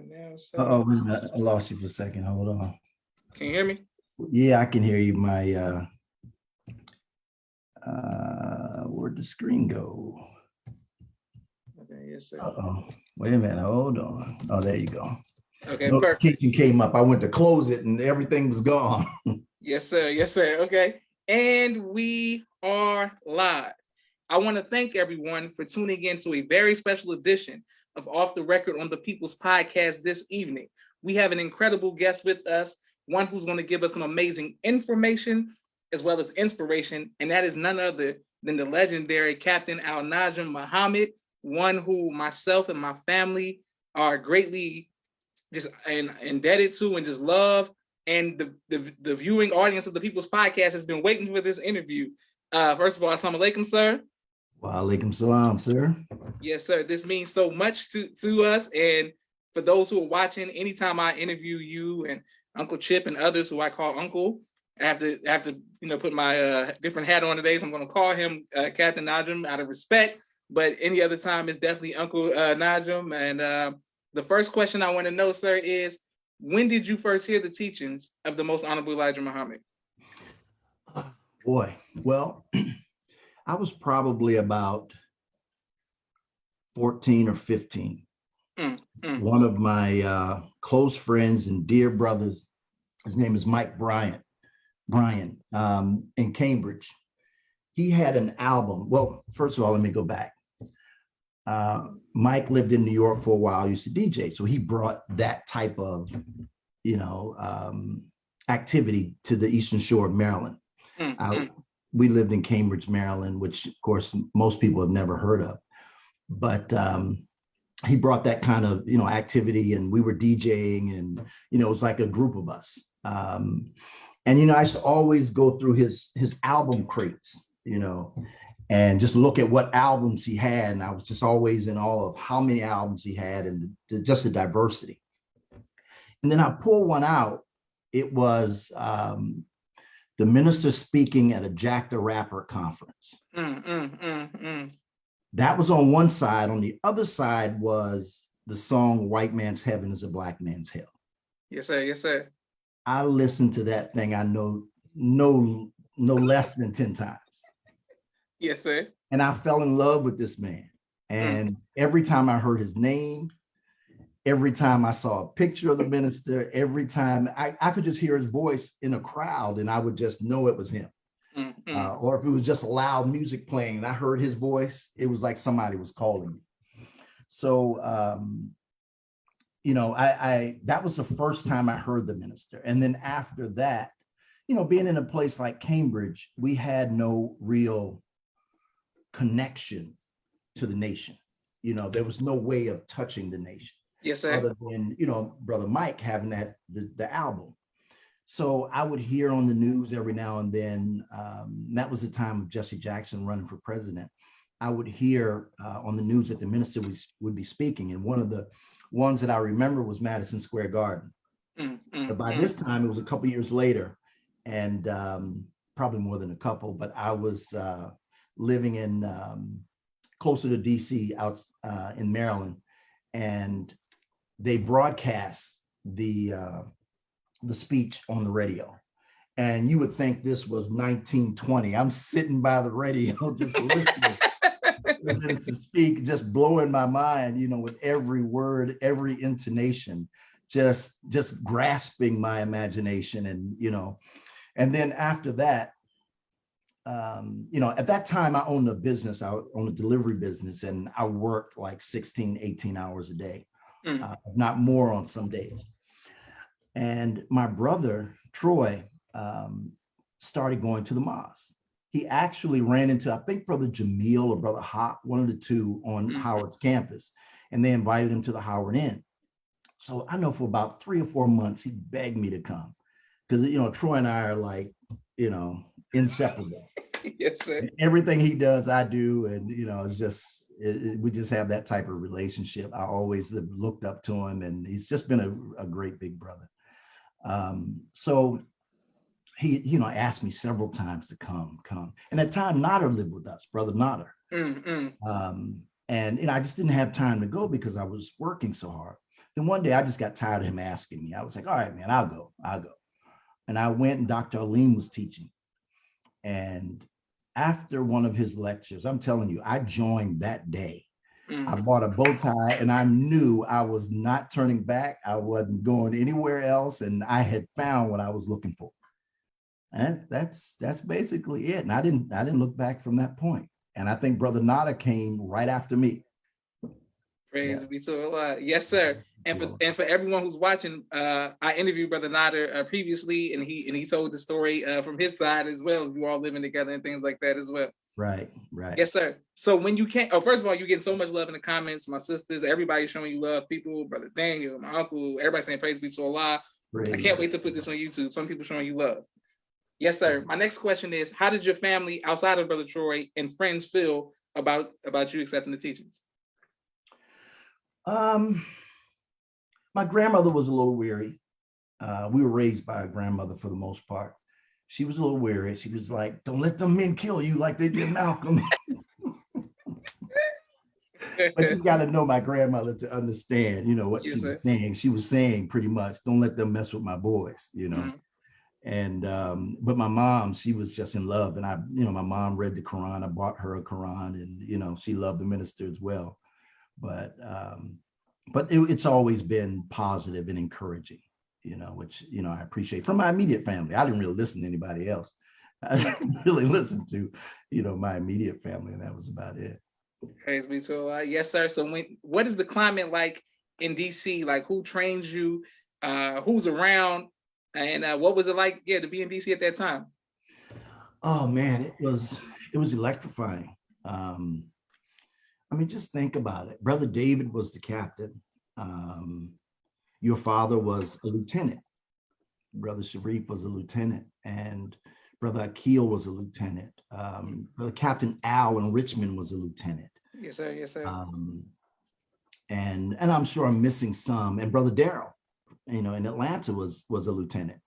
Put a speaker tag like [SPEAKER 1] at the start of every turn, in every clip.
[SPEAKER 1] now,
[SPEAKER 2] Oh, wait a minute. I lost you for a second. Hold on.
[SPEAKER 1] Can you hear me?
[SPEAKER 2] Yeah, I can hear you. Where'd the screen go?
[SPEAKER 1] Okay, yes, sir.
[SPEAKER 2] Uh-oh. Wait a minute. Hold on. Oh, there you go.
[SPEAKER 1] Okay, perfect.
[SPEAKER 2] Notification came up. I went to close it and everything was gone.
[SPEAKER 1] Yes, sir. Yes, sir. Okay. And we are live. I want to thank everyone for tuning in to a very special edition of Off the Record on the People's Podcast this evening. We have an incredible guest with us, one who's going to give us some amazing information as well as inspiration, and that is none other than the legendary Captain Al Najim Muhammad, one who myself and my family are greatly just indebted to and just love. And the viewing audience of the People's Podcast has been waiting for this interview. First of all, assalamu alaikum, sir.
[SPEAKER 2] Wa alaikum salam, sir.
[SPEAKER 1] Yes, sir. This means so much to us. And for those who are watching, anytime I interview you and Uncle Chip and others who I call Uncle, I have to put my different hat on today. So I'm going to call him Captain Najim out of respect. But any other time, it's definitely Uncle Najim. And the first question I want to know, sir, is when did you first hear the teachings of the Most Honorable Elijah Muhammad?
[SPEAKER 2] Boy, well, I was probably about 14 or 15. One of my close friends and dear brothers, his name is Mike Brian, in Cambridge. He had an album. Well, first of all, let me go back. Mike lived in New York for a while, used to DJ. So he brought that type of, activity to the Eastern Shore of Maryland. We lived in Cambridge, Maryland, which of course, most people have never heard of. But he brought that kind of, activity, and we were DJing, and, it was like a group of us. And, I used to always go through his album crates, and just look at what albums he had. And I was just always in awe of how many albums he had and just the diversity. And then I pulled one out. It was the minister speaking at a Jack the Rapper conference. That was on one side. On the other side was the song White Man's Heaven is a Black Man's Hell.
[SPEAKER 1] Yes, sir. Yes, sir.
[SPEAKER 2] I listened to that thing, I know, no less than 10 times.
[SPEAKER 1] Yes, sir.
[SPEAKER 2] And I fell in love with this man. And every time I heard his name, every time I saw a picture of the minister, every time I could just hear his voice in a crowd, and I would just know it was him. Or if it was just loud music playing and I heard his voice, it was like somebody was calling me. So, that was the first time I heard the minister. And then after that, being in a place like Cambridge, we had no real connection to the nation. There was no way of touching the nation.
[SPEAKER 1] Yes, sir.
[SPEAKER 2] Other than, Brother Mike having the album. So I would hear on the news every now and then, that was the time of Jesse Jackson running for president. I would hear on the news that the minister would be speaking. And one of the ones that I remember was Madison Square Garden. But by this time, it was a couple years later, and probably more than a couple, but I was living in closer to DC out in Maryland, and they broadcast the speech on the radio. And you would think this was 1920. I'm sitting by the radio just listening to speak, just blowing my mind, with every word, every intonation, just grasping my imagination. And then after that, at that time I owned a business, I owned a delivery business, and I worked like 16, 18 hours a day, if not more on some days. And my brother, Troy, started going to the mosque. He actually ran into, I think, Brother Jamil or Brother Hop, one of the two on Howard's campus, and they invited him to the Howard Inn. So I know for about 3 or 4 months, he begged me to come because, Troy and I are like, inseparable.
[SPEAKER 1] Yes, sir.
[SPEAKER 2] And everything he does, I do. And, it's just, we just have that type of relationship. I always looked up to him, and he's just been a great big brother. So he, asked me several times to come. And at the time, Nader lived with us, Brother Nader. And, I just didn't have time to go because I was working so hard. Then one day I just got tired of him asking me. I was like, all right, man, I'll go. And I went, and Dr. Aleem was teaching. And after one of his lectures, I'm telling you, I joined that day. I bought a bow tie, and I knew I was not turning back. I wasn't going anywhere else, and I had found what I was looking for. And that's basically it. And I didn't look back from that point. And I think Brother Nada came right after me.
[SPEAKER 1] Praise be to Allah. Yes, sir. And for everyone who's watching, I interviewed Brother Nada previously, and he told the story from his side as well. You all living together and things like that as well.
[SPEAKER 2] Right.
[SPEAKER 1] Yes, sir. So when you can't, first of all, you're getting so much love in the comments. My sisters, everybody showing you love. People, Brother Daniel, my uncle, everybody saying praise be to Allah. I can't wait to put this on YouTube. Some people showing you love. Yes, sir. My next question is, how did your family outside of Brother Troy and friends feel about you accepting the teachings?
[SPEAKER 2] My grandmother was a little weary. We were raised by a grandmother for the most part. She was a little weary. She was like, don't let them men kill you like they did Malcolm. But you got to know my grandmother to understand, what she was saying. She was saying pretty much, don't let them mess with my boys, And, but my mom, she was just in love. And my mom read the Quran. I bought her a Quran, and, she loved the minister as well. But it's always been positive and encouraging, which, I appreciate from my immediate family. I didn't really listen to anybody else. I really listened to, my immediate family, and that was about it.
[SPEAKER 1] Praise be to Allah. Yes, sir. So what is the climate like in DC? Like, who trains you? Who's around? And what was it like, to be in DC at that time?
[SPEAKER 2] Oh man, it was electrifying. Just think about it. Brother David was the captain. Your father was a lieutenant. Brother Sharif was a lieutenant, and Brother Akil was a lieutenant. Brother Captain Al in Richmond was a lieutenant.
[SPEAKER 1] Yes, sir. Yes, sir.
[SPEAKER 2] And I'm sure I'm missing some. And Brother Daryl, in Atlanta was a lieutenant.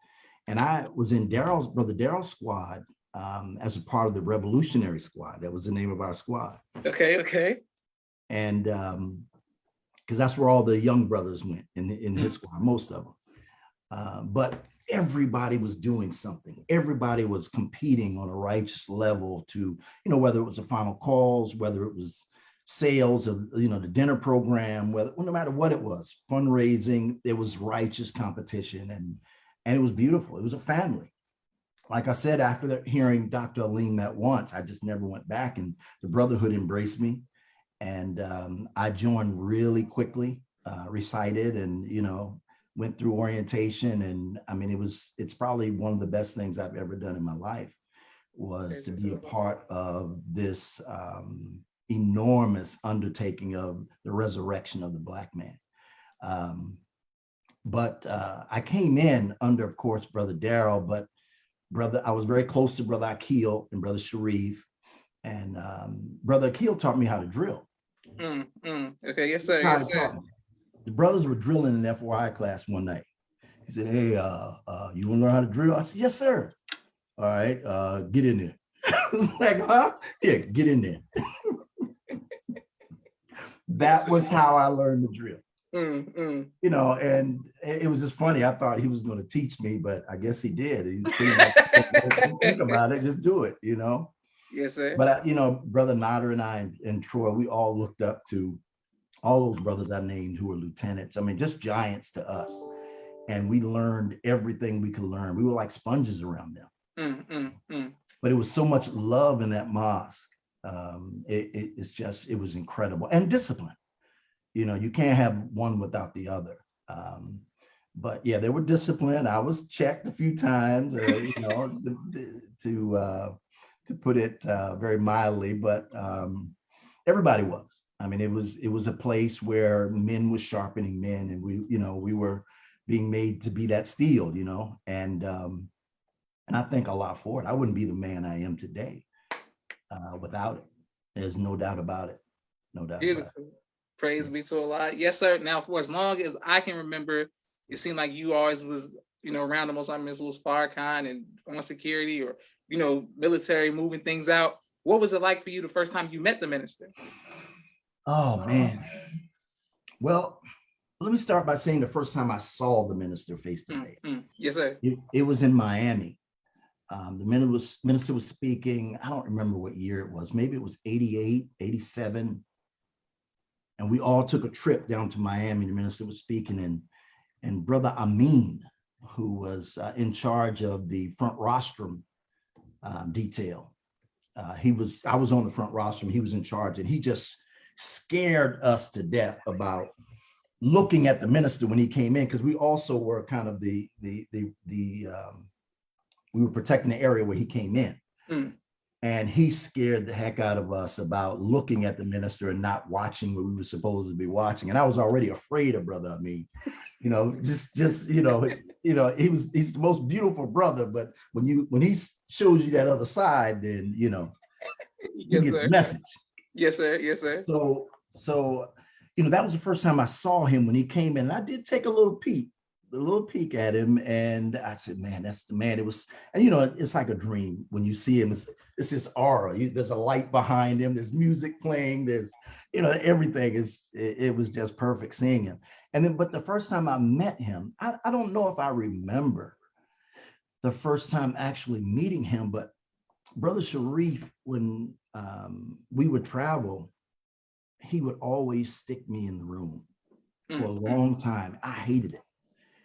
[SPEAKER 2] And I was in Brother Daryl's squad as a part of the Revolutionary Squad. That was the name of our squad.
[SPEAKER 1] Okay.
[SPEAKER 2] And because that's where all the young brothers went in his squad, most of them. But everybody was doing something. Everybody was competing on a righteous level to, whether it was the final calls, whether it was sales of, the dinner program, no matter what it was, fundraising, there was righteous competition, and it was beautiful. It was a family. Like I said, after hearing Dr. Aleem that once, I just never went back, and the brotherhood embraced me. And I joined really quickly, recited, and, went through orientation. And it's probably one of the best things I've ever done in my life, was to be a part of this enormous undertaking of the resurrection of the Black man. But I came in under, of course, Brother Daryl, but I was very close to Brother Akil and Brother Sharif. And Brother Akil taught me how to drill.
[SPEAKER 1] Okay, yes, sir. Yes, sir.
[SPEAKER 2] The brothers were drilling in FYI class one night. He said, hey, you want to learn how to drill? I said, yes, sir. All right, get in there. I was like, huh? Yeah, get in there. That was how I learned to drill. And it was just funny. I thought he was going to teach me, but I guess he did. He think about it, just do it,
[SPEAKER 1] Yes, sir.
[SPEAKER 2] But Brother Nada and I and Troy, we all looked up to all those brothers I named who were lieutenants. Just giants to us. And we learned everything we could learn. We were like sponges around them. But it was so much love in that mosque. It was incredible. And discipline. You can't have one without the other. But yeah, they were disciplined. I was checked a few times, to put it very mildly, but everybody was. It was a place where men were sharpening men, and we were being made to be that steel, and I thank Allah for it. I wouldn't be the man I am today without it. There's no doubt about it. No doubt.
[SPEAKER 1] Beautiful. About it. Praise be to Allah. Yes, sir. Now, for as long as I can remember, it seemed like you always was, around the most Min Farrakhan and on security, or, military, moving things out. What was it like for you the first time you met the minister?
[SPEAKER 2] Oh, man. Well, Let me start by saying the first time I saw the minister face to face.
[SPEAKER 1] Yes, sir.
[SPEAKER 2] It was in Miami. The minister was speaking. I don't remember what year it was. Maybe it was 88, 87. And we all took a trip down to Miami. The minister was speaking, and Brother Amin, who was in charge of the front rostrum detail, I was on the front rostrum. He was in charge, and he just scared us to death about looking at the minister when he came in, because we also were kind of we were protecting the area where he came in. And he scared the heck out of us about looking at the minister and not watching what we were supposed to be watching. And I was already afraid of Brother Amin. He's the most beautiful brother, but when he shows you that other side, then you
[SPEAKER 1] Yes,
[SPEAKER 2] get
[SPEAKER 1] sir.
[SPEAKER 2] the message.
[SPEAKER 1] Yes, sir. Yes, sir.
[SPEAKER 2] So that was the first time I saw him when he came in. And I did take a little peek at him, and I said, man, that's the man. It was, and it's like a dream when you see him. It's this aura. There's a light behind him. There's music playing. There's, everything is. It was just perfect seeing him. And then, but the first time I met him, I don't know if I remember the first time actually meeting him, but Brother Sharif, when we would travel, he would always stick me in the room for a long time. I hated it.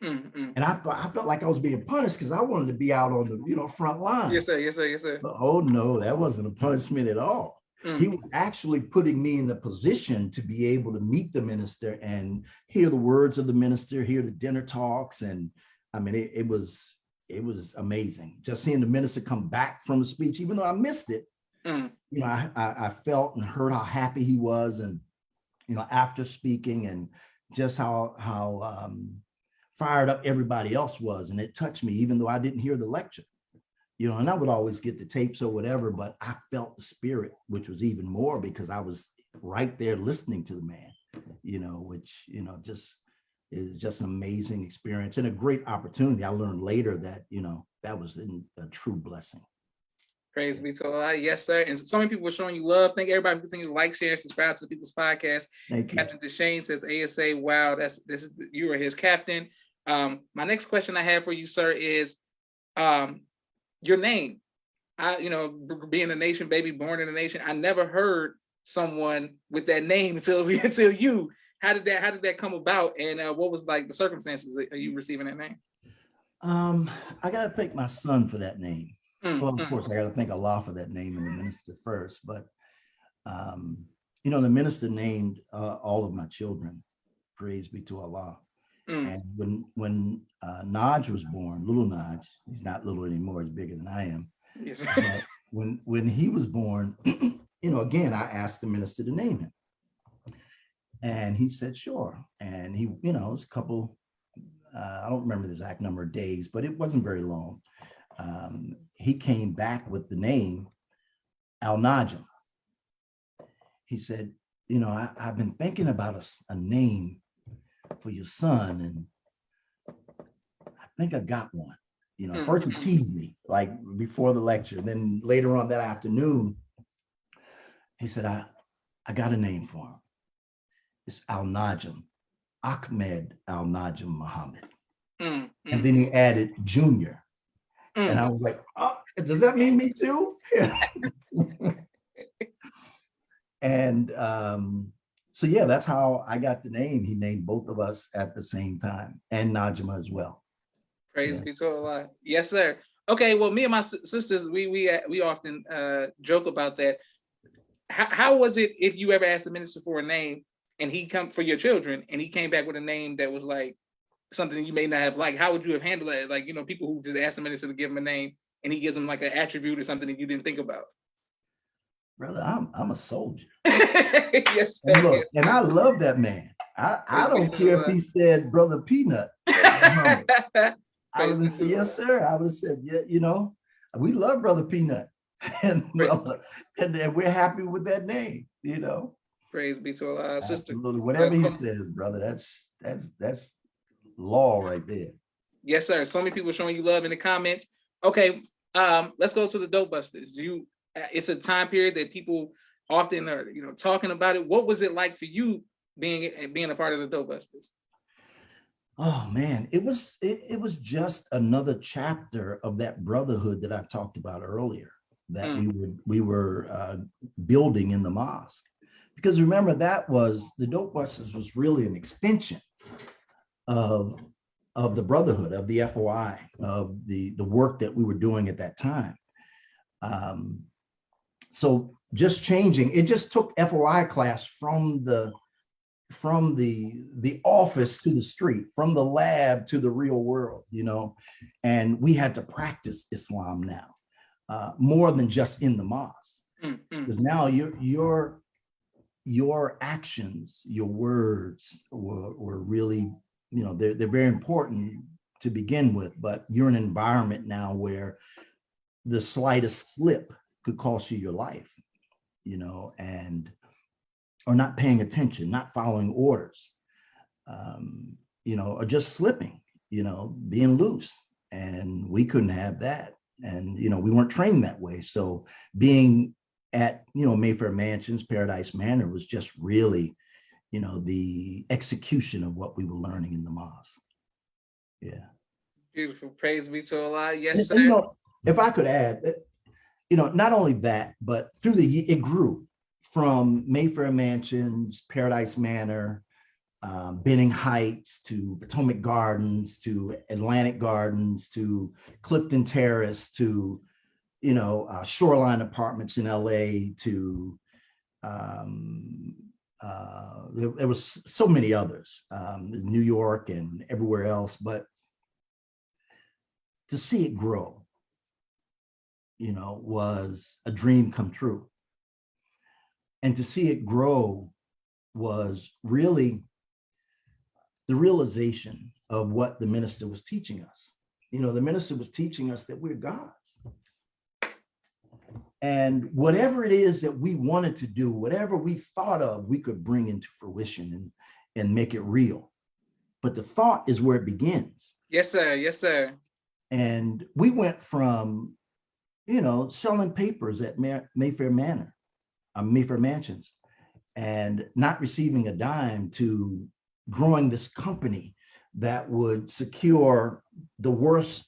[SPEAKER 2] And I felt like I was being punished because I wanted to be out on the front line.
[SPEAKER 1] Yes, sir. Yes, sir. Yes, sir.
[SPEAKER 2] But, oh no, that wasn't a punishment at all. He was actually putting me in the position to be able to meet the minister and hear the words of the minister, hear the dinner talks, and I mean it was amazing just seeing the minister come back from the speech, even though I missed it. I felt and heard how happy he was, and after speaking, and just how fired up everybody else was, and it touched me, even though I didn't hear the lecture. And I would always get the tapes or whatever, but I felt the spirit, which was even more because I was right there listening to the man. Which just is just an amazing experience and a great opportunity. I learned later that that was a true blessing.
[SPEAKER 1] Praise be to Allah. Yes, sir. And so many people are showing you love. Thank everybody for continuing to like, share, and subscribe to the People's Podcast.
[SPEAKER 2] Thank you.
[SPEAKER 1] Captain Deshane says, ASA, wow, you are his captain. My next question I have for you, sir, is your name. Being a nation baby, born in a nation, I never heard someone with that name until you. How did that come about? And what was like the circumstances of you receiving that name?
[SPEAKER 2] I got to thank my son for that name. Well, of course, I got to thank Allah for that name and the minister first. But, the minister named all of my children. Praise be to Allah. And when Naj was born, little Naj, he's not little anymore, he's bigger than I am.
[SPEAKER 1] Yes.
[SPEAKER 2] When he was born, again, I asked the minister to name him. And he said, sure. And he, it was a couple, I don't remember the exact number of days, but it wasn't very long. He came back with the name Al Najim. He said, I've been thinking about a name for your son, and I think I got one. First he teased me like before the lecture, then later on that afternoon, he said, I got a name for him. It's Al Najim, Ahmed Al Najim Muhammad. And then he added Junior. And I was like, oh, does that mean me too? And so yeah, that's how I got the name. He named both of us at the same time, and Najima as well.
[SPEAKER 1] Praise be to Allah. Yes, sir. Okay, well, me and my sisters, we often joke about that. How was it if you ever asked the minister for a name and he come for your children and he came back with a name that was like something you may not have liked? How would you have handled that? Like, people who just ask the minister to give him a name and he gives them like an attribute or something that you didn't think about.
[SPEAKER 2] Brother, I'm a soldier.
[SPEAKER 1] Yes, sir,
[SPEAKER 2] and look,
[SPEAKER 1] yes.
[SPEAKER 2] And I love that man. I don't care if he said Brother Peanut. I would have said, yes, sir. I would have said, yeah, we love Brother Peanut. And we're happy with that name,
[SPEAKER 1] Praise be to Allah, sister.
[SPEAKER 2] Whatever he says, brother, that's law right there.
[SPEAKER 1] Yes, sir. So many people showing you love in the comments. Okay, let's go to the Dopebusters. It's a time period that people often are, talking about it. What was it like for you being a part of the Dopebusters?
[SPEAKER 2] Oh man, it was just another chapter of that brotherhood that I talked about earlier that we were building in the mosque. Because remember, that was the Dopebusters was really an extension of the brotherhood, of the FOI, of the work that we were doing at that time. So just changing, it just took FOI class from the office to the street, from the lab to the real world, you know, and we had to practice Islam now, more than just in the mosque. Because now your actions, your words were really, you know, they're very important to begin with, but you're in an environment now where the slightest slip could cost you your life, you know, and or not paying attention, not following orders, you know, or just slipping, you know, being loose. And we couldn't have that. And, you know, we weren't trained that way. So being at, you know, Mayfair Mansions, Paradise Manor was just really, you know, the execution of what we were learning in the mosque. Yeah.
[SPEAKER 1] Beautiful. Praise be to Allah. Yes, sir.
[SPEAKER 2] And, you know, if I could add, you know, not only that, but through it grew from Mayfair Mansions, Paradise Manor, Benning Heights to Potomac Gardens to Atlantic Gardens to Clifton Terrace to, you know, Shoreline Apartments in LA to, there was so many others, New York and everywhere else, but to see it grow, you know, was a dream come true. And to see it grow was really the realization of what the minister was teaching us. You know, the minister was teaching us that we're gods. And whatever it is that we wanted to do, whatever we thought of, we could bring into fruition and make it real. But the thought is where it begins.
[SPEAKER 1] Yes, sir. Yes, sir.
[SPEAKER 2] And we went from, you know, selling papers at Mayfair Manor, Mayfair Mansions, and not receiving a dime to growing this company that would secure the worst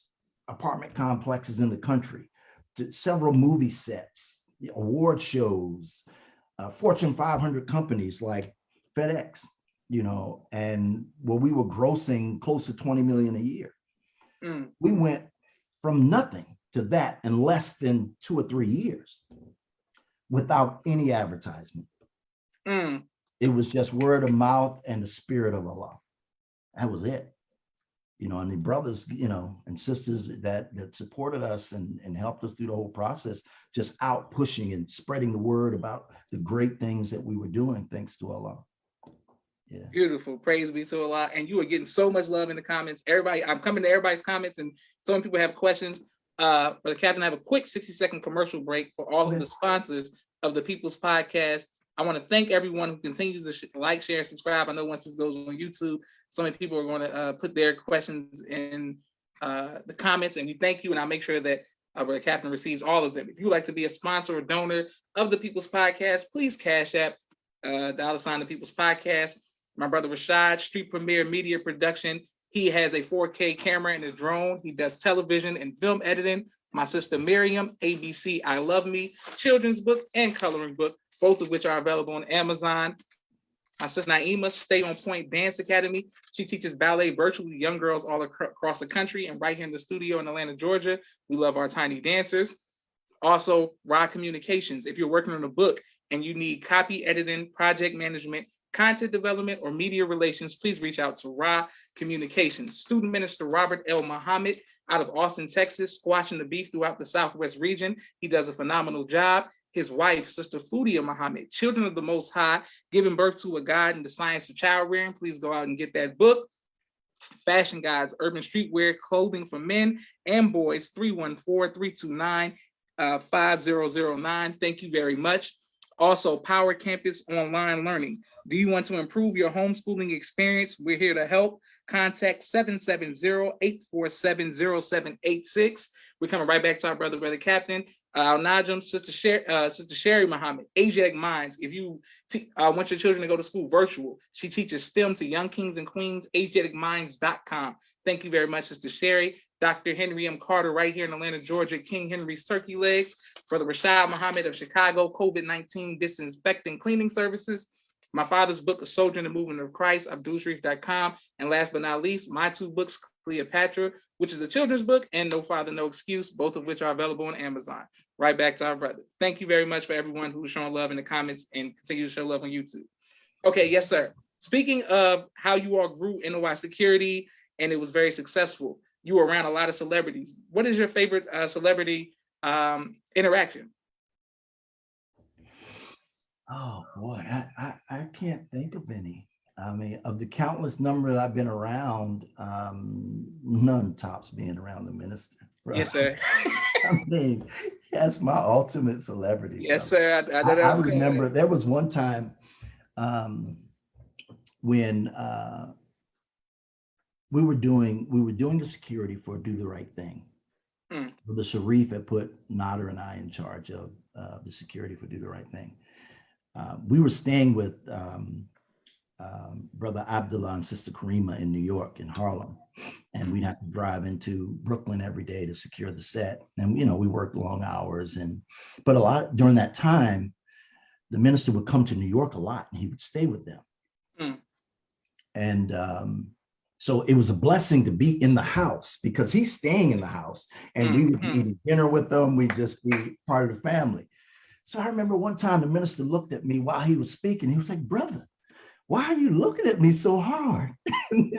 [SPEAKER 2] apartment complexes in the country, to several movie sets, award shows, Fortune 500 companies like FedEx, you know, and where we were grossing close to 20 million a year. We went from nothing to that in less than 2 or 3 years without any advertisement. It was just word of mouth and the spirit of Allah. That was it. You know, and the brothers, you know, and sisters that supported us and helped us through the whole process, just out pushing and spreading the word about the great things that we were doing, thanks to Allah. Yeah.
[SPEAKER 1] Beautiful. Praise be to Allah. And you are getting so much love in the comments. Everybody, I'm coming to everybody's comments, and some people have questions. Brother Captain, I have a quick 60-second commercial break for all of the sponsors of the People's Podcast. I want to thank everyone who continues to like, share, and subscribe. I know once this goes on YouTube, so many people are going to put their questions in the comments, and we thank you. And I'll make sure that Brother Captain receives all of them. If you'd like to be a sponsor or donor of the People's Podcast, please Cash App $ the People's Podcast. My brother Rashad, Street Premier Media Production. He has a 4K camera and a drone. He does television and film editing. My sister Miriam, ABC I Love Me, children's book and coloring book, both of which are available on Amazon. My sister Naima, Stay On Point Dance Academy. She teaches ballet virtually to young girls all across the country and right here in the studio in Atlanta, Georgia. We love our tiny dancers. Also, Raw Communications. If you're working on a book and you need copy editing, project management, content development, or media relations, please reach out to Raw Communications. Student Minister Robert L. Muhammad out of Austin, Texas, squashing the beef throughout the Southwest region. He does a phenomenal job. His wife, Sister Fudia Muhammad, Children of the Most High, giving birth to a God in the science of child rearing. Please go out and get that book. Fashion Guides, Urban Streetwear, Clothing for Men and Boys, 314-329-5009. Thank you very much. Also, Power Campus Online Learning. Do you want to improve your homeschooling experience? We're here to help. Contact 770-847-0786. We're coming right back to our brother Captain. Al Najim, Sister Sherry Muhammad, Asiatic Minds. If you want your children to go to school virtual, she teaches STEM to young kings and queens, AsiaticMinds.com. Thank you very much, Sister Sherry. Dr. Henry M. Carter, right here in Atlanta, Georgia, King Henry's Turkey Legs. Brother Rashad Muhammad of Chicago, COVID-19 Disinfecting Cleaning Services. My father's book, A Soldier in the Movement of Christ, AbdulSharif.com. And last but not least, my two books, Cleopatra, which is a children's book, and No Father, No Excuse, both of which are available on Amazon. Right back to our brother. Thank you very much for everyone who's showing love in the comments and continue to show love on YouTube. Okay, yes, sir. Speaking of how you all grew NOI Security and it was very successful, you were around a lot of celebrities. What is your favorite celebrity interaction?
[SPEAKER 2] Oh boy, I can't think of any. I mean, of the countless number that I've been around, none tops being around the minister. Bro.
[SPEAKER 1] Yes, sir.
[SPEAKER 2] I mean, that's my ultimate celebrity.
[SPEAKER 1] Yes,
[SPEAKER 2] brother.
[SPEAKER 1] sir.
[SPEAKER 2] I remember there was one time when we were doing the security for Do the Right Thing. The Sharif had put Nader and I in charge of the security for Do the Right Thing. We were staying with Brother Abdullah and Sister Karima in New York, in Harlem. And we'd have to drive into Brooklyn every day to secure the set. And, you know, we worked long hours. But a lot during that time, the minister would come to New York a lot and he would stay with them. And so it was a blessing to be in the house because he's staying in the house and we would be eating dinner with them. We'd just be part of the family. So I remember one time the minister looked at me while he was speaking. He was like, "Brother, why are you looking at me so hard?" and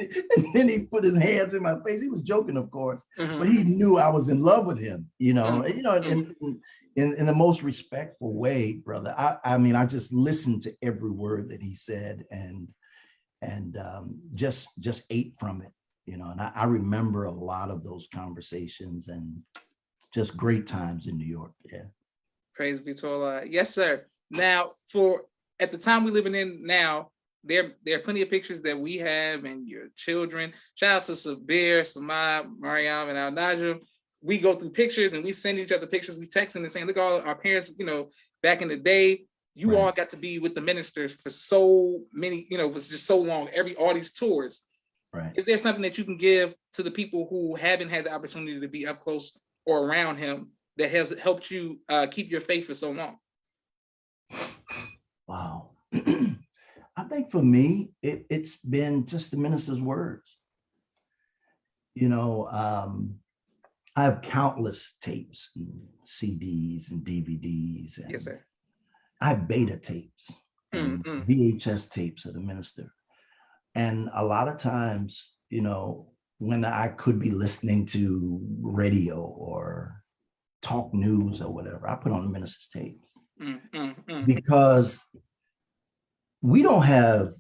[SPEAKER 2] then he put his hands in my face. He was joking, of course, but he knew I was in love with him, in the most respectful way, brother. I mean, I just listened to every word that he said and just ate from it, and I remember a lot of those conversations and just great times in New York. Yeah.
[SPEAKER 1] Praise be to Allah. Yes, sir. Now, at the time we're living in now, there are plenty of pictures that we have and your children. Shout out to Sabir, Samad, Mariam, and Al Najim. We go through pictures and we send each other pictures. We texting and saying, "Look, all our parents, back in the day, you all got to be with the ministers for so many, it was just so long, all these tours."
[SPEAKER 2] Right.
[SPEAKER 1] Is there something that you can give to the people who haven't had the opportunity to be up close or around him that has helped you keep your faith for so long?
[SPEAKER 2] Wow. I think for me, it's been just the minister's words. I have countless tapes and CDs and DVDs. And
[SPEAKER 1] yes, sir.
[SPEAKER 2] I have beta tapes and VHS tapes of the minister. And a lot of times, when I could be listening to radio or talk news or whatever, I put on the minister's tapes because we don't have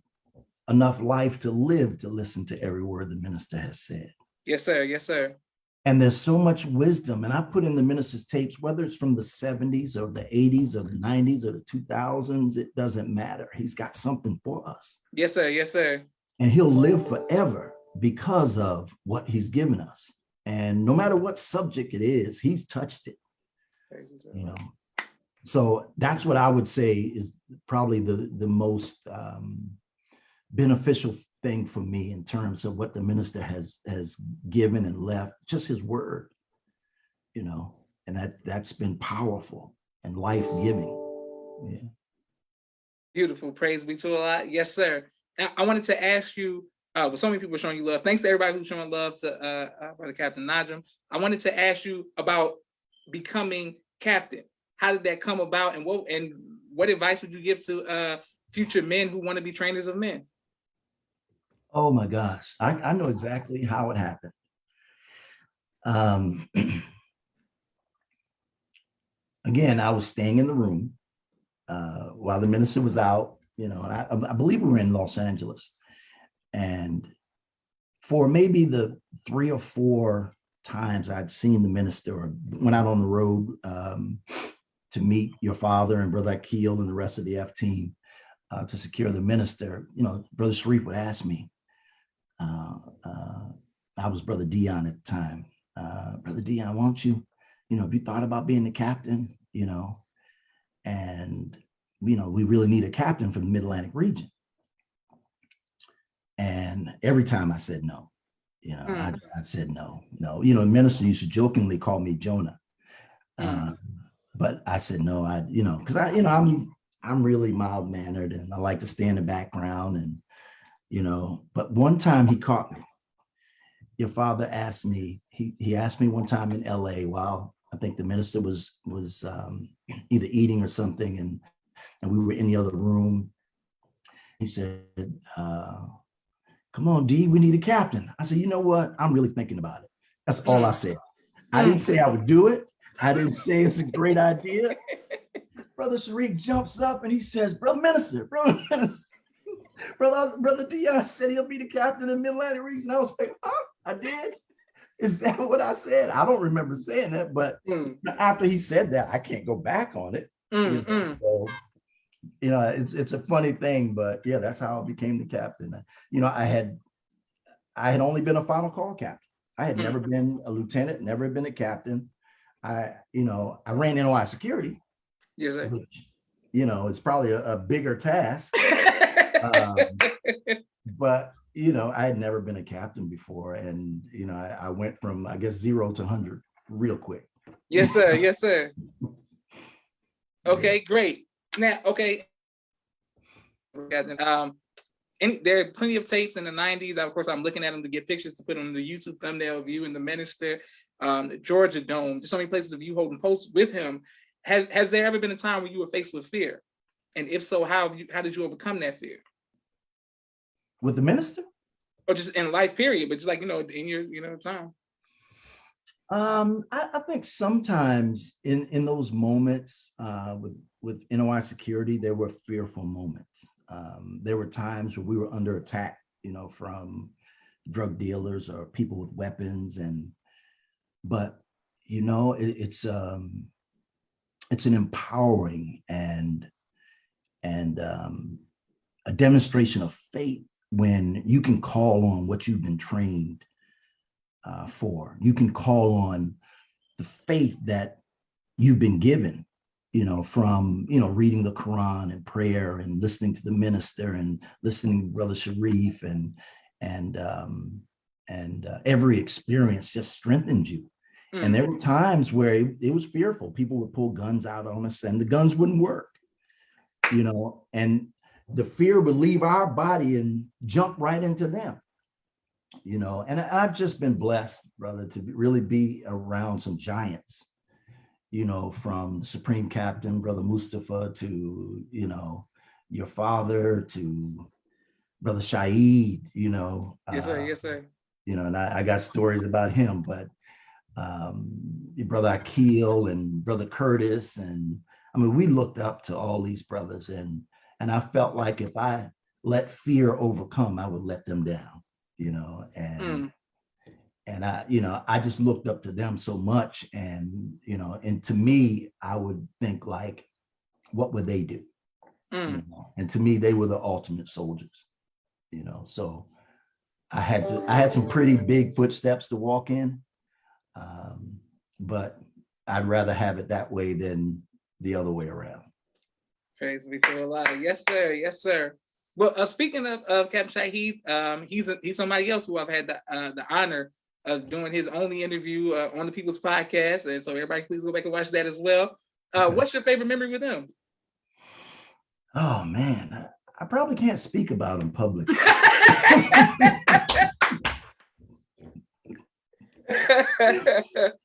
[SPEAKER 2] enough life to live to listen to every word the minister has said.
[SPEAKER 1] Yes, sir. Yes, sir.
[SPEAKER 2] And there's so much wisdom. And I put in the minister's tapes, whether it's from the 70s or the 80s or the 90s or the 2000s, it doesn't matter. He's got something for us.
[SPEAKER 1] Yes, sir. Yes, sir.
[SPEAKER 2] And he'll live forever because of what he's given us. And no matter what subject it is, he's touched it. So that's what I would say is probably the most beneficial thing for me in terms of what the minister has given and left, just his word, and that's been powerful and life-giving. Yeah.
[SPEAKER 1] Beautiful. Praise be to Allah. Yes, sir. I wanted to ask you, with so many people showing you love, thanks to everybody who's showing love to Brother Capt Al Najim. I wanted to ask you about becoming captain. How did that come about, and what advice would you give to future men who want to be trainers of men?
[SPEAKER 2] Oh my gosh, I know exactly how it happened. Again, I was staying in the room while the minister was out, and I believe we were in Los Angeles. And for maybe the 3 or 4 times I'd seen the minister or went out on the road to meet your father and Brother Akil and the rest of the F team to secure the minister, Brother Sharif would ask me, I was Brother Dion at the time, Brother Dion, why don't you, have you thought about being the captain? And we really need a captain for the Mid-Atlantic region. And every time I said no, I said no. The minister used to jokingly call me Jonah. But I said no, because I'm really mild mannered and I like to stay in the background but one time he caught me. Your father asked me, he asked me one time in LA while I think the minister was either eating or something, and we were in the other room. He said, come on, D, we need a captain. I said, you know what? I'm really thinking about it. That's all I said. I didn't say I would do it. I didn't say it's a great idea. Brother Sharif jumps up and he says, Brother Dion said he'll be the captain of Mid-Atlantic region. I was like, oh, I did? Is that what I said? I don't remember saying that, but after he said that, I can't go back on it. So, it's a funny thing, but yeah, that's how I became the captain. I had only been a final call captain. I had never been a lieutenant, never been a captain. I ran NOI Security.
[SPEAKER 1] Yes, sir.
[SPEAKER 2] Which, it's probably a bigger task. But I had never been a captain before, and I went from, I guess, 0 to 100 real quick.
[SPEAKER 1] Yes, sir. Yes, sir. Okay, great. Now, okay. There are plenty of tapes in the 90s. Of course, I'm looking at them to get pictures to put on the YouTube thumbnail of you and the minister, the Georgia Dome. Just so many places of you holding posts with him. Has there ever been a time when you were faced with fear? And if so, how did you overcome that fear?
[SPEAKER 2] With the minister?
[SPEAKER 1] Or just in life, period, but just like, in your time.
[SPEAKER 2] I think sometimes in those moments with NOI Security, there were fearful moments. There were times where we were under attack, from drug dealers or people with weapons, but it's an empowering and a demonstration of faith when you can call on what you've been trained for. You can call on the faith that you've been given, from, reading the Quran and prayer and listening to the minister and listening to Brother Sharif and every experience just strengthened you. And there were times where it was fearful. People would pull guns out on us and the guns wouldn't work, and the fear would leave our body and jump right into them, and I've just been blessed, brother, to really be around some giants, from the Supreme Captain, Brother Mustafa, to, your father, to Brother Shaheed,
[SPEAKER 1] Yes, sir. Yes, sir.
[SPEAKER 2] And I got stories about him, but your Brother Akil and Brother Curtis. And I mean, we looked up to all these brothers, and I felt like if I let fear overcome, I would let them down, and I just looked up to them so much. And, and to me, I would think like, what would they do? And to me, they were the ultimate soldiers, so I had some pretty big footsteps to walk in. But I'd rather have it that way than the other way around.
[SPEAKER 1] Praise be to Allah. Yes, sir. Yes, sir. Well, speaking of Captain Shaheed, he's somebody else who I've had the honor of doing his only interview on the People's Podcast, and so everybody please go back and watch that as well. What's your favorite memory with him?
[SPEAKER 2] Oh man, I probably can't speak about him publicly.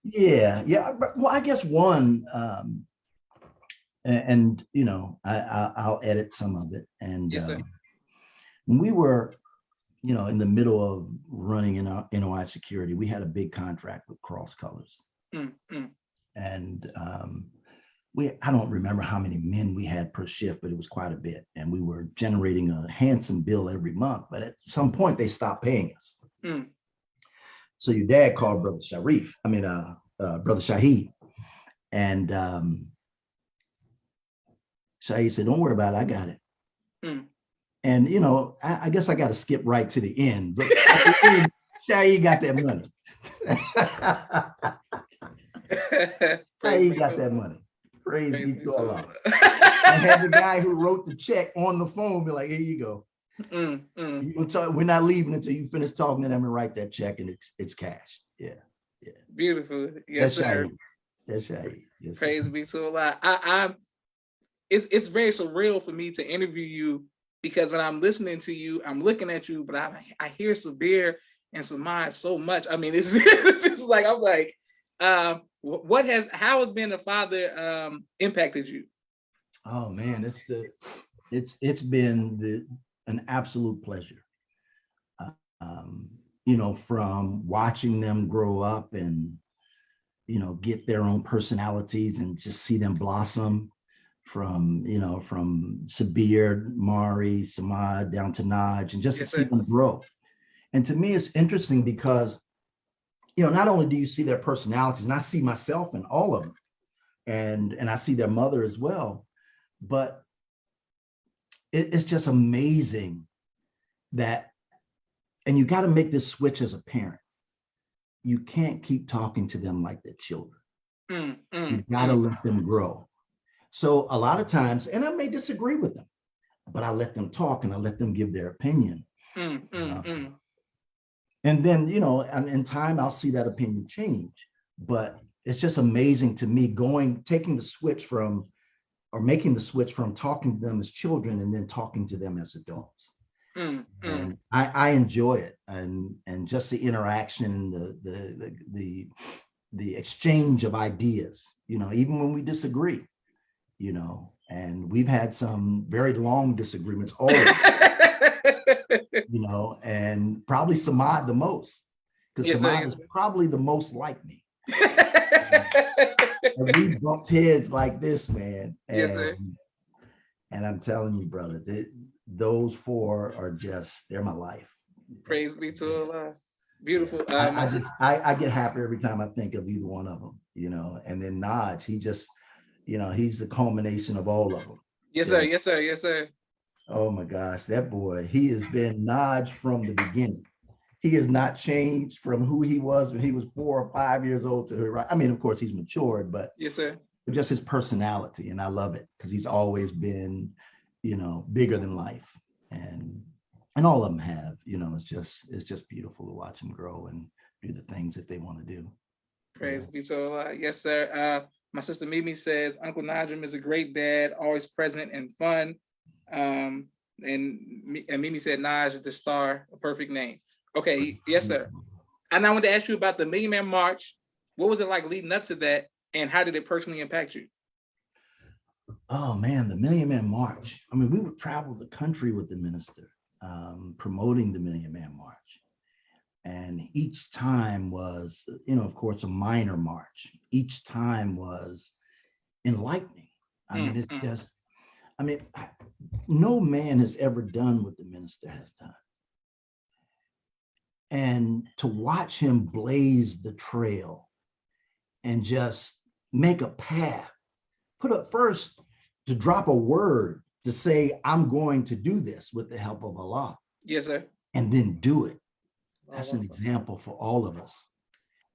[SPEAKER 2] Yeah. Well, I guess one, and I'll edit some of it. And
[SPEAKER 1] yes,
[SPEAKER 2] when we were, in the middle of running in our NOI Security, we had a big contract with Cross Colors, and I don't remember how many men we had per shift, but it was quite a bit, and we were generating a handsome bill every month. But at some point, they stopped paying us. So your dad called Brother Shaheed, and Shaheed said, "Don't worry about it, I got it." And I guess I got to skip right to the end, but Shaheed got that money. How
[SPEAKER 1] Praise
[SPEAKER 2] he
[SPEAKER 1] be
[SPEAKER 2] got
[SPEAKER 1] to
[SPEAKER 2] that money? Praise
[SPEAKER 1] praise
[SPEAKER 2] be
[SPEAKER 1] be
[SPEAKER 2] to
[SPEAKER 1] to
[SPEAKER 2] Allah. And had the guy who wrote the check on the phone be like, here you go. You can talk, we're not leaving until you finish talking to them and write that check, and it's cash. Yeah.
[SPEAKER 1] Beautiful. Yes, sir.
[SPEAKER 2] That's right. Yes,
[SPEAKER 1] Praise
[SPEAKER 2] sir.
[SPEAKER 1] be to Allah. I'm it's very surreal for me to interview you because when I'm listening to you, I'm looking at you, but I hear Sabir and Samad so much. I mean, it's just like I'm like, how has being a father impacted you?
[SPEAKER 2] Oh man, it's been an absolute pleasure. From watching them grow up and get their own personalities and just see them blossom from Sabir, Mari, Samad down to Naj, and just to
[SPEAKER 1] Yes,
[SPEAKER 2] see
[SPEAKER 1] sir.
[SPEAKER 2] them grow. And to me, it's interesting because not only do you see their personalities, and I see myself in all of them, and I see their mother as well, but it's just amazing that, and you got to make this switch as a parent. You can't keep talking to them like they're children. You got to let them grow. So a lot of times, and I may disagree with them, but I let them talk and I let them give their opinion. And then, in time, I'll see that opinion change. But it's just amazing to me making the switch from talking to them as children and then talking to them as adults. And I enjoy it, and just the interaction, the exchange of ideas, even when we disagree, and we've had some very long disagreements always, and probably Samad the most, because
[SPEAKER 1] Yes,
[SPEAKER 2] Samad
[SPEAKER 1] sir.
[SPEAKER 2] is probably the most like me. And we bumped heads like this, man.
[SPEAKER 1] Yes, sir.
[SPEAKER 2] And I'm telling you, brother, those four are they're my life.
[SPEAKER 1] Praise be to Allah. Beautiful.
[SPEAKER 2] I get happy every time I think of either one of them, and then Naj, he's the culmination of all of them.
[SPEAKER 1] Yes, sir. Yes, sir. Yes, sir.
[SPEAKER 2] Oh my gosh, that boy, he has been Naj from the beginning. He has not changed from who he was when he was 4 or 5 years old to right. I mean, of course, he's matured, but
[SPEAKER 1] yes, sir.
[SPEAKER 2] Just his personality, and I love it because he's always been, bigger than life, and all of them have. It's just beautiful to watch them grow and do the things that they want to do.
[SPEAKER 1] Praise be to Allah. Yes, sir. My sister Mimi says Uncle Najim is a great dad, always present and fun. And Mimi said Naj is the star, a perfect name. Okay, yes, sir. And I want to ask you about the Million Man March. What was it like leading up to that, and how did it personally impact you?
[SPEAKER 2] Oh man, the Million Man March. I mean, we would travel the country with the minister, promoting the Million Man March. And each time was, of course, a minor march. Each time was enlightening. I mean, it's just, no man has ever done what the minister has done. And to watch him blaze the trail and just make a path, put up first to drop a word to say, I'm going to do this with the help of Allah.
[SPEAKER 1] Yes, sir.
[SPEAKER 2] And then do it. That's an example for all of us.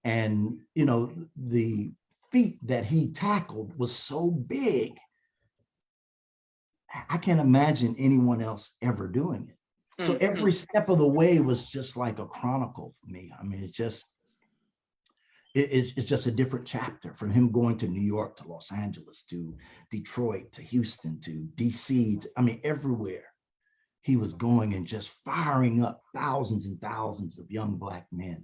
[SPEAKER 2] And, the feat that he tackled was so big. I can't imagine anyone else ever doing it. So every step of the way was just like a chronicle for me. I mean, it's just a different chapter, from him going to New York, to Los Angeles, to Detroit, to Houston, to DC. Everywhere he was going and just firing up thousands and thousands of young Black men,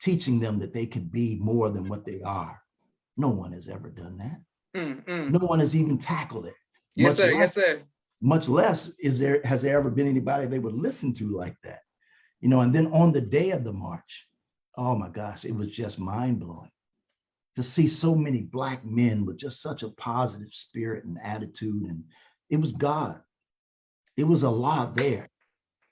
[SPEAKER 2] teaching them that they could be more than what they are. No one has ever done that. No one has even tackled it.
[SPEAKER 1] Yes, sir. Yes, sir.
[SPEAKER 2] Much less has there ever been anybody they would listen to like that. And then on the day of the march, oh my gosh, it was just mind-blowing to see so many Black men with just such a positive spirit and attitude. And it was God. It was Allah there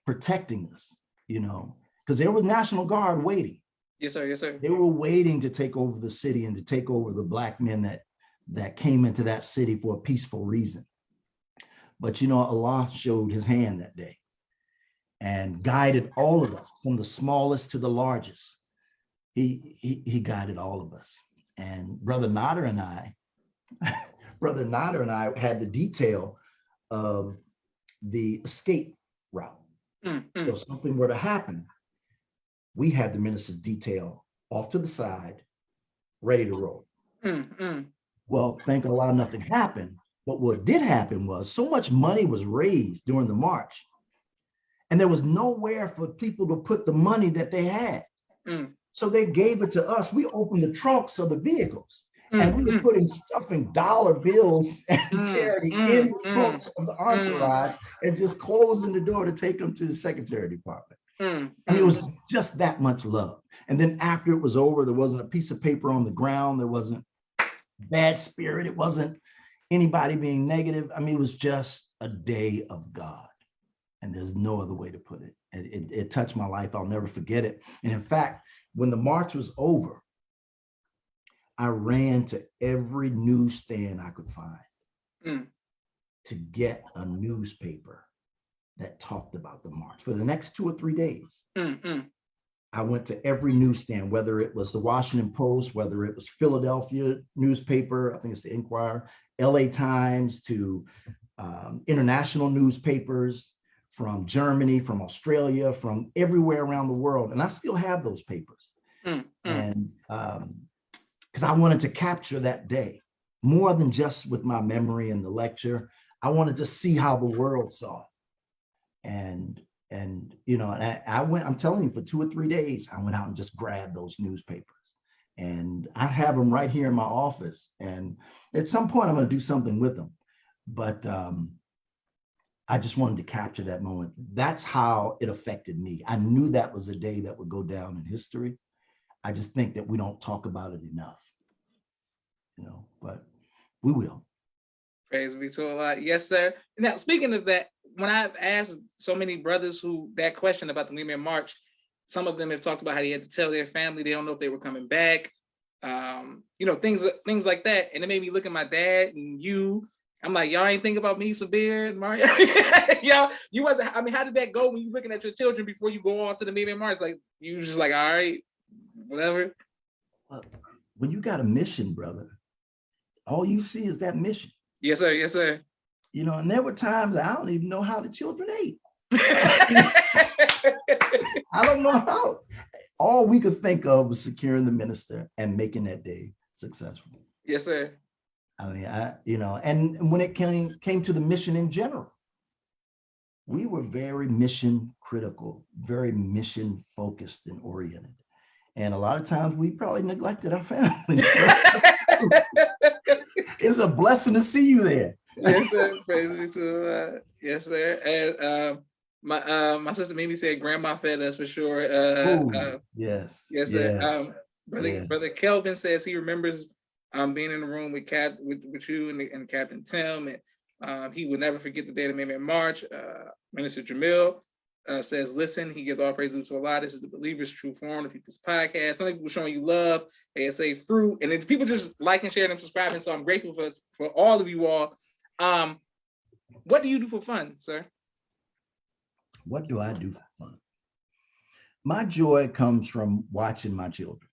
[SPEAKER 2] protecting us, because there was National Guard waiting.
[SPEAKER 1] Yes, sir. Yes, sir.
[SPEAKER 2] They were waiting to take over the city and to take over the Black men that came into that city for a peaceful reason. But Allah showed his hand that day and guided all of us, from the smallest to the largest. He guided all of us. And Brother Nodder and I, had the detail of the escape route. So if something were to happen, we had the minister's detail off to the side, ready to roll. Well, thank Allah, nothing happened. But what did happen was so much money was raised during the march, and there was nowhere for people to put the money that they had. So they gave it to us. We opened the trunks of the vehicles, and we were putting stuffing dollar bills and charity in the trunks of the entourage and just closing the door to take them to the Secretary Department. And it was just that much love. And then after it was over, there wasn't a piece of paper on the ground. There wasn't bad spirit. It wasn't anybody being negative. I mean, it was just a day of God. And there's no other way to put it. It touched my life. I'll never forget it. And in fact, when the march was over, I ran to every newsstand I could find to get a newspaper that talked about the march for the next 2 or 3 days. I went to every newsstand, whether it was the Washington Post, whether it was Philadelphia newspaper, I think it's the Inquirer, LA Times, to international newspapers from Germany, from Australia, from everywhere around the world. And I still have those papers. And because I wanted to capture that day more than just with my memory and the lecture. I wanted to see how the world saw it. And you know, and I went, I'm telling you, for 2 or 3 days, I went out and just grabbed those newspapers. And I have them right here in my office. And at some point, I'm going to do something with them. But I just wanted to capture that moment. That's how it affected me. I knew that was a day that would go down in history. I just think that we don't talk about it enough, you know, but we will.
[SPEAKER 1] Praise be to Allah. Yes, sir. Now, speaking of that, when I've asked so many brothers who that question about the Women March, some of them have talked about how they had to tell their family they don't know if they were coming back, you know, things like that. And it made me look at my dad and you. I'm like, y'all ain't think about me, Sabir and Mario. Y'all, you wasn't. I mean, how did that go when you looking at your children before you go on to the Women March? Like, you just like, all right, whatever.
[SPEAKER 2] Well, when you got a mission, brother, all you see is that mission.
[SPEAKER 1] Yes, sir. Yes, sir.
[SPEAKER 2] You know, and there were times I don't even know how the children ate. I don't know how. All we could think of was securing the minister and making that day successful.
[SPEAKER 1] Yes, sir.
[SPEAKER 2] I mean, you know, and when it came to the mission in general, we were very mission critical, very mission focused and oriented. And a lot of times we probably neglected our families. It's a blessing to see you there.
[SPEAKER 1] Yes, sir. Praise be to yes, sir. And my sister made me say grandma fed us for sure.
[SPEAKER 2] Yes.
[SPEAKER 1] Yes, sir.
[SPEAKER 2] Yes.
[SPEAKER 1] Brother Kelvin says he remembers being in the room with you and Captain Tim, and he would never forget the day of the Women March. Minister Jamil says, listen, he gives all praises to Allah. This is the Believer's True Form, the People's Podcast. Some people showing you love, ASA fruit, and then people just liking, sharing, and subscribing. So I'm grateful for all of you all. What do you do for fun, sir?
[SPEAKER 2] What do I do for fun? My joy comes from watching my children.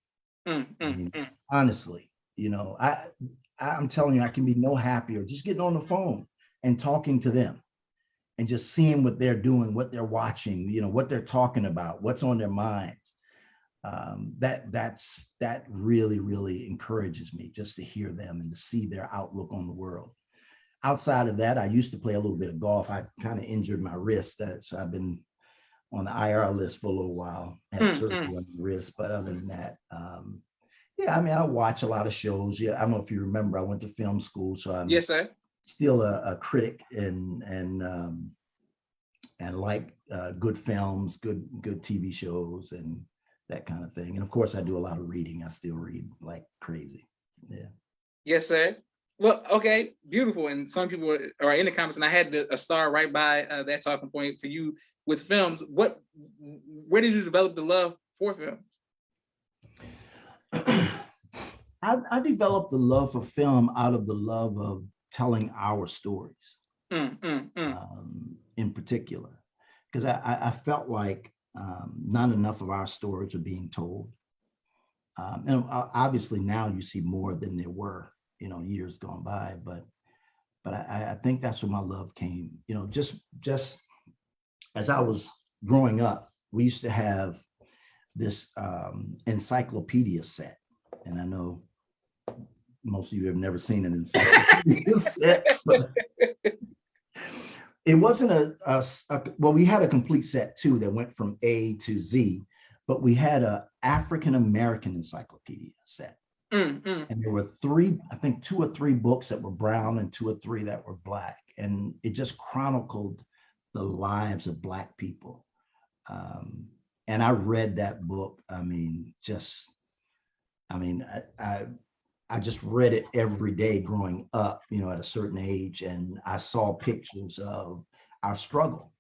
[SPEAKER 2] Honestly, you know, I'm telling you, I can be no happier just getting on the phone and talking to them and just seeing what they're doing, what they're watching, you know, what they're talking about, what's on their minds. That really, really encourages me just to hear them and to see their outlook on the world. Outside of that, I used to play a little bit of golf. I kind of injured my wrist, so I've been on the IR list for a little while. I had surgery on the wrist, but other than that, yeah, I mean, I watch a lot of shows. Yeah, I don't know if you remember, I went to film school, so I'm
[SPEAKER 1] yes, sir.
[SPEAKER 2] Still a critic and like good films, good TV shows, and that kind of thing. And of course, I do a lot of reading. I still read like crazy. Yeah.
[SPEAKER 1] Yes, sir. Well, okay, beautiful. And some people are in the comments, and I had a star right by that talking point for you with films. Where did you develop the love for film?
[SPEAKER 2] I developed the love for film out of the love of telling our stories, in particular, because I felt like not enough of our stories are being told. And obviously now you see more than there were, years gone by. But I think that's where my love came. Just as I was growing up, we used to have this encyclopedia set, and I know most of you have never seen an encyclopedia set, but it wasn't well, we had a complete set too that went from A to Z, but we had a African American encyclopedia set. And there were I think 2 or 3 books that were brown and 2 or 3 that were black. And it just chronicled the lives of Black people. And I read that book. I just read it every day growing up, at a certain age. And I saw pictures of our struggle.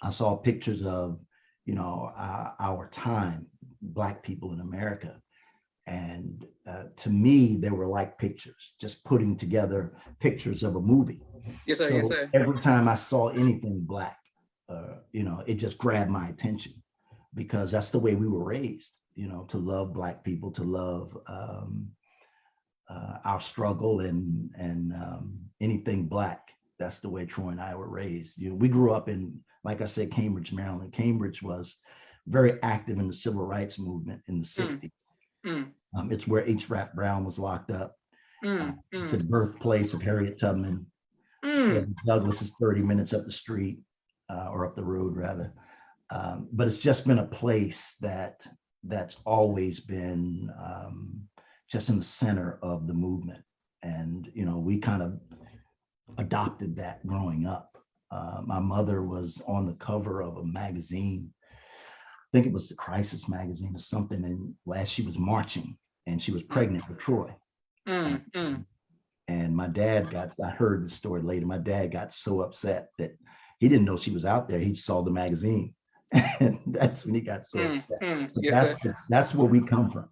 [SPEAKER 2] I saw pictures of, our time, Black people in America. And to me, they were like pictures, just putting together pictures of a movie.
[SPEAKER 1] Yes, sir.
[SPEAKER 2] So
[SPEAKER 1] yes, sir.
[SPEAKER 2] every time I saw anything Black, it just grabbed my attention, because that's the way we were raised, to love Black people, to love our struggle and anything Black. That's the way Troy and I were raised. We grew up in, like I said, Cambridge, Maryland. Cambridge was very active in the civil rights movement in the 60s. It's where H. Rap Brown was locked up. It's the birthplace of Harriet Tubman. Frederick Douglass is 30 minutes up the street, or up the road rather. But it's just been a place that's always been just in the center of the movement. And, we kind of adopted that growing up. My mother was on the cover of a magazine. I think it was the Crisis magazine or something. And as she was marching, and she was pregnant with Troy. And my dad I heard the story later. My dad got so upset that he didn't know she was out there. He saw the magazine. And that's when he got so upset.
[SPEAKER 1] Yes,
[SPEAKER 2] that's where we come from,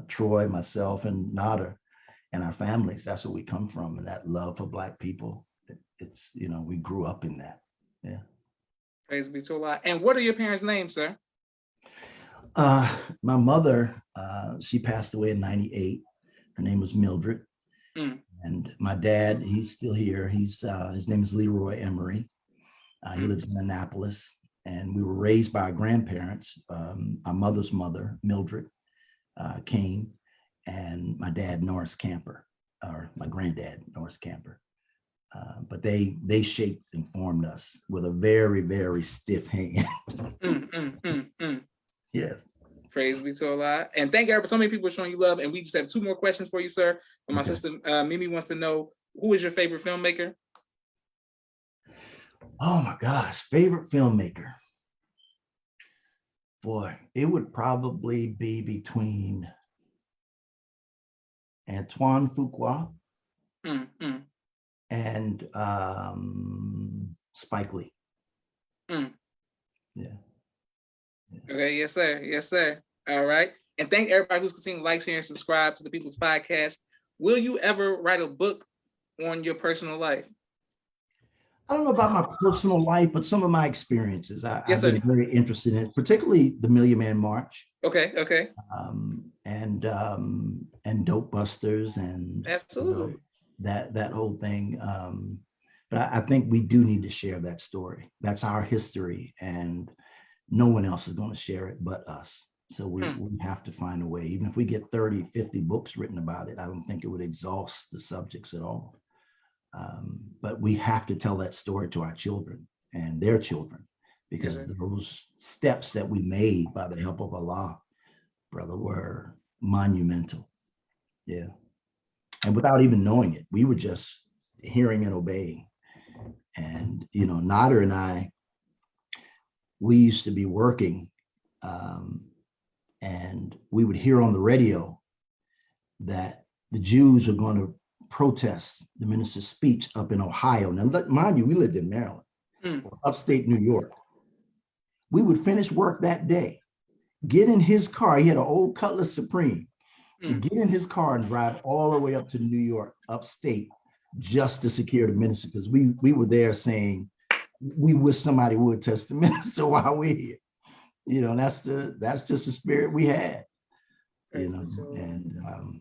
[SPEAKER 2] Troy, myself, and Nader, and our families. That's where we come from, and that love for Black people. It's we grew up in that. Yeah.
[SPEAKER 1] Praise be to Allah. And what are your parents' names, sir?
[SPEAKER 2] My mother, she passed away in 98. Her name was Mildred. And my dad, he's still here. His name is Leroy Emery. He lives in Annapolis. And we were raised by our grandparents, our mother's mother, Mildred Kane, and my dad, Norris Camper, or my granddad, Norris Camper. But they shaped and formed us with a very, very stiff hand. Yes.
[SPEAKER 1] Praise be to Allah. And thank you. So many people are showing you love. And we just have 2 more questions for you, sir. But my sister Mimi wants to know, who is your favorite filmmaker?
[SPEAKER 2] Oh my gosh, favorite filmmaker. Boy, it would probably be between Antoine Fuqua and Spike Lee. Yeah.
[SPEAKER 1] Okay, yes, sir. Yes, sir. All right. And thank everybody who's continuing to like, share, and subscribe to the People's Podcast. Will you ever write a book on your personal life?
[SPEAKER 2] I don't know about my personal life, but some of my experiences.
[SPEAKER 1] Yes,
[SPEAKER 2] I've been very interested in, particularly the Million Man March.
[SPEAKER 1] Okay.
[SPEAKER 2] And Dopebusters and
[SPEAKER 1] absolutely
[SPEAKER 2] that whole thing. But I think we do need to share that story. That's our history, and no one else is going to share it but us. So we have to find a way. Even if we get 30, 50 books written about it, I don't think it would exhaust the subjects at all. But we have to tell that story to our children and their children, because those steps that we made by the help of Allah, brother, were monumental. Yeah. And without even knowing it, we were just hearing and obeying. And, Nader and I, we used to be working, and we would hear on the radio that the Jews were going to protest the minister's speech up in Ohio. Now, mind you, we lived in Maryland, or upstate New York. We would finish work that day, get in his car. He had an old Cutlass Supreme. Get in his car and drive all the way up to New York, upstate, just to secure the minister, because we were there saying, we wish somebody would touch the minister while we're here. And that's just the spirit we had. you know, and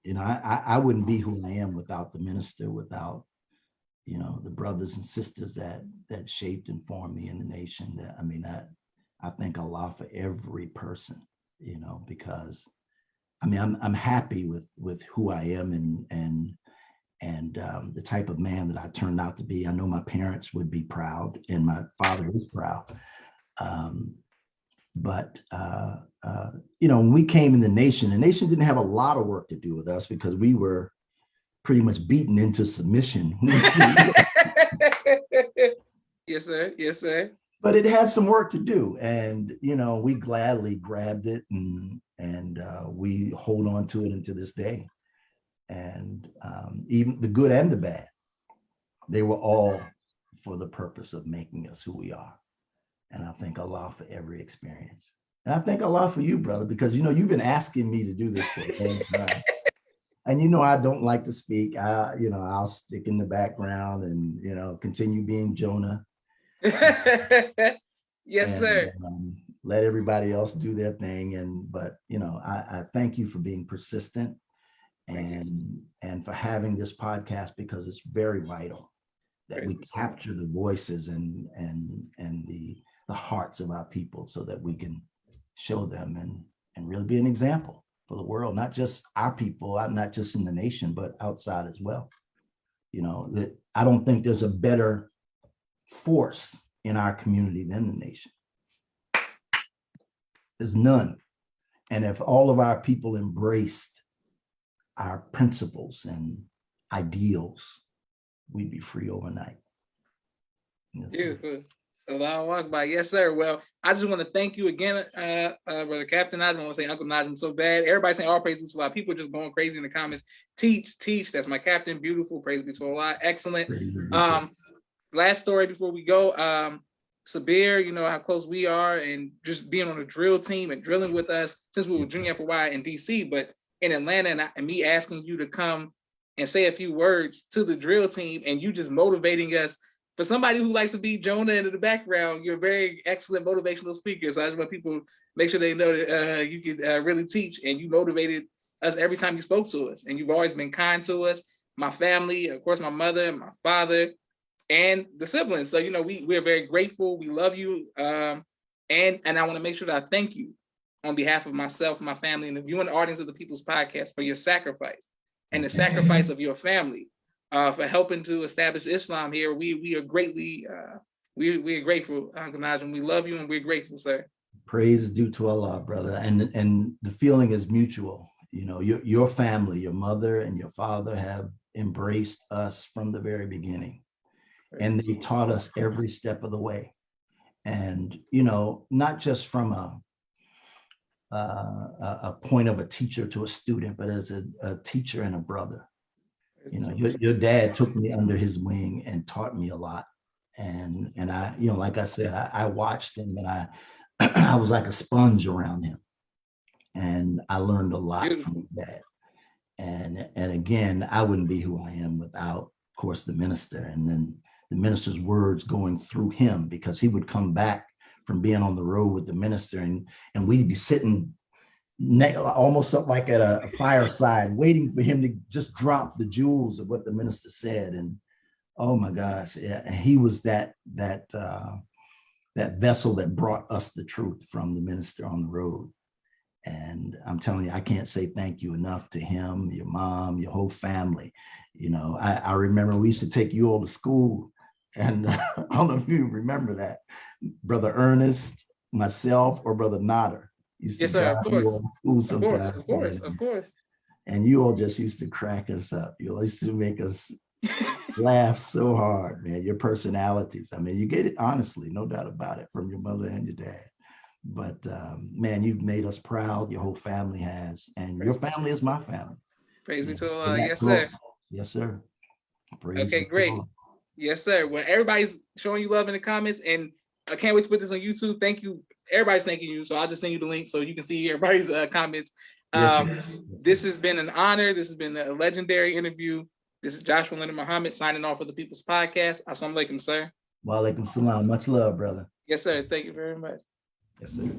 [SPEAKER 2] you know, I wouldn't be who I am without the minister, without, you know, the brothers and sisters that shaped and formed me in the nation. That, I mean, I thank Allah for every person, you know, because I mean, I'm happy with who I am and the type of man that I turned out to be. I know my parents would be proud, and my father is proud. But you know, when we came in the nation didn't have a lot of work to do with us because we were pretty much beaten into submission.
[SPEAKER 1] Yes, sir. Yes, sir.
[SPEAKER 2] But it had some work to do, and you know, we gladly grabbed it, and we hold on to it into this day. And even the good and the bad, they were all for the purpose of making us who we are. And I thank Allah for every experience. And I thank Allah for you, brother, because, you know, you've been asking me to do this for a long time. And, you know, I don't like to speak. You know, I'll stick in the background and, you know, continue being Jonah.
[SPEAKER 1] Yes, sir.
[SPEAKER 2] Let everybody else do their thing. But, you know, I thank you for being persistent and for having this podcast, because it's very vital that we capture the voices and the hearts of our people so that we can show them and really be an example for the world, not just our people, not just in the nation, but outside as well. You know, that I don't think there's a better force in our community than the nation. There's none. And if all of our people embraced our principles and ideals, we'd be free overnight. Yes,
[SPEAKER 1] beautiful. Allahu Akbar. Yes, sir. Well, I just want to thank you again, Brother Captain Najim. I want to say Uncle Najim so bad. Everybody saying all praises to Allah. People just going crazy in the comments. Teach. That's my captain. Beautiful. Praise be to Allah. Excellent. Last story before we go. Sabir, you know how close we are, and just being on a drill team and drilling with us since we were junior FY in DC, but in Atlanta, and me asking you to come and say a few words to the drill team, and you just motivating us. For somebody who likes to be Jonah in the background, you're a very excellent motivational speaker. So I just want people to make sure they know that you can really teach, and you motivated us every time you spoke to us. And you've always been kind to us, my family, of course, my mother, my father, and the siblings. So, you know, we're very grateful. We love you. And I want to make sure that I thank you on behalf of myself, my family, and the viewing audience of the People's Podcast for your sacrifice and the sacrifice of your family. For helping to establish Islam here. We are greatly, we are grateful, Uncle Najim. We love you and we're grateful, sir.
[SPEAKER 2] Praise is due to Allah, brother. And the feeling is mutual. You know, your family, your mother and your father have embraced us from the very beginning. And they taught us every step of the way. And, you know, not just from a point of a teacher to a student, but as a teacher and a brother. You know, your dad took me under his wing and taught me a lot. And I, you know, like I said, I watched him, and I was like a sponge around him. And I learned a lot from his dad. And again, I wouldn't be who I am without, of course, the minister, and then the minister's words going through him, because he would come back from being on the road with the minister, and we'd be sitting almost up like at a fireside, waiting for him to just drop the jewels of what the minister said. And oh my gosh, yeah, and he was that vessel that brought us the truth from the minister on the road. And I'm telling you, I can't say thank you enough to him, your mom, your whole family. You know, I remember we used to take you all to school, and I don't know if you remember that, Brother Ernest, myself, or Brother Nodder.
[SPEAKER 1] Yes, sir, of course. Of course.
[SPEAKER 2] And you all just used to crack us up. You all used to make us laugh so hard, man. Your personalities. I mean, you get it honestly, no doubt about it, from your mother and your dad. But man, you've made us proud. Your whole family has, and your family is my family.
[SPEAKER 1] Praise be to Allah. Yes, sir.
[SPEAKER 2] Yes, sir.
[SPEAKER 1] Okay, great. Yes, sir. Well, everybody's showing you love in the comments, and I can't wait to put this on YouTube. Thank you. Everybody's thanking you. So I'll just send you the link so you can see everybody's comments. This has been an honor. This has been a legendary interview. This is Joshua Leonard Muhammad signing off for the People's Podcast. Assalamu alaikum, sir.
[SPEAKER 2] Wa alaikum salam. Much love, brother.
[SPEAKER 1] Yes, sir. Thank you very much.
[SPEAKER 2] Yes, sir.